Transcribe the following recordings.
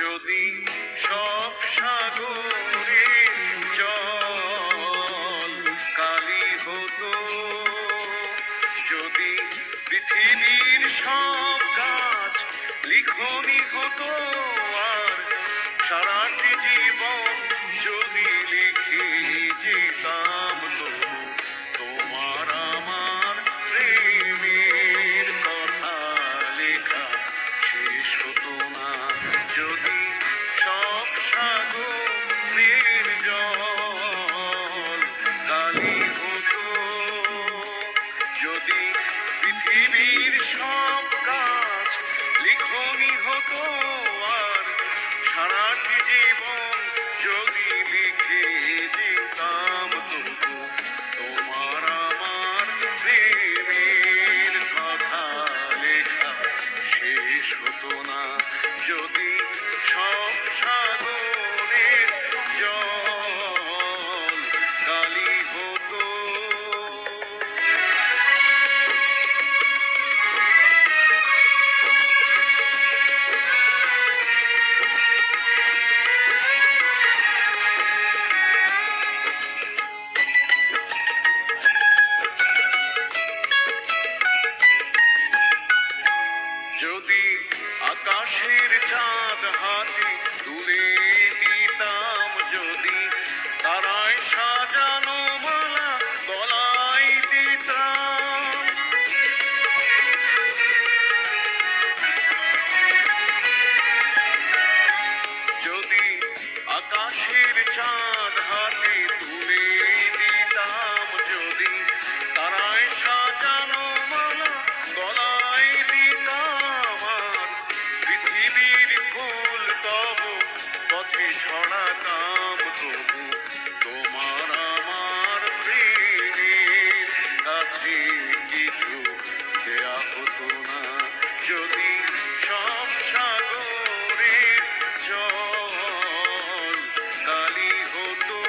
যদি সব সাগরের জল কালি হতো, যদি পৃথিবীর সব গাছ লিখনি হতো, আর সারাটি জীবন যদি লিখে যেতাম, তোমার আমার প্রেমের কথা লেখা শেষ হতো না। যদি সব সাগরের জল কালি হতো, যদি পৃথিবীর সব গাছ লিখনি হতো, আর সারাটি জীবন যদি লিখে যেতাম, তোমার আমার প্রেমের কথা লেখা শেষ হতো না। যদি সব সাগরের জল কালি হতো। যদি আকাশের চাঁদ হাতে তুলে দিতাম, যদি তারায় সাজানো মালা গলায় দিতাম, যদি আকাশের চাঁদ হাতে তুলে দিতাম, যদি তারায় সাজানো মালা গলায় দিতাম, আর পৃথিবীর ফুল তব পথে ছড়াতাম, তবু তোমার আমার প্রেমের কাছে কিছু দেয়া হতো না। যদি সব সাগরের জল কালি হতো,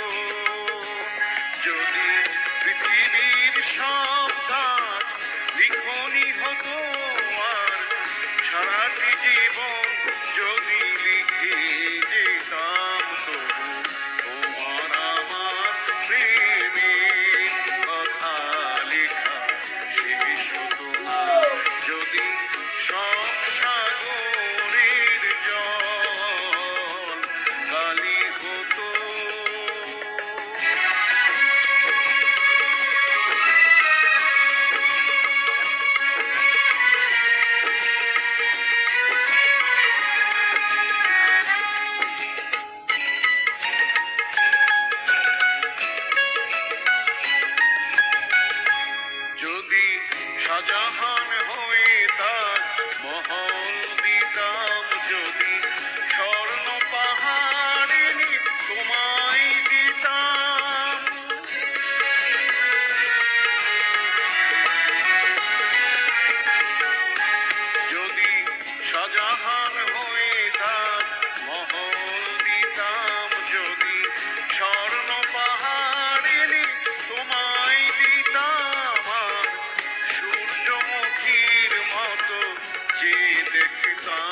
যদি পৃথিবীর সব গাছ লিখনি হতো, আর সারাটি জীবন যদি লিখে যেতাম, তবু তোমার আমার প্রেমের কথা লেখা শেষ হতো না। যদি সব সাগরের জল কালি হতো। যদি শাহজাহান হয়ে তার মহল দিতাম, যদি স্বর্ণ পাহাড়ে তোমায় দিতাম, যদি শাহজাহান হয়ে তার মহল দিতাম, যদি স্বর্ণ পাহাড়ে তোমায় দিতাম, আর সূর্যমুখীর মতো যে দেখতাম,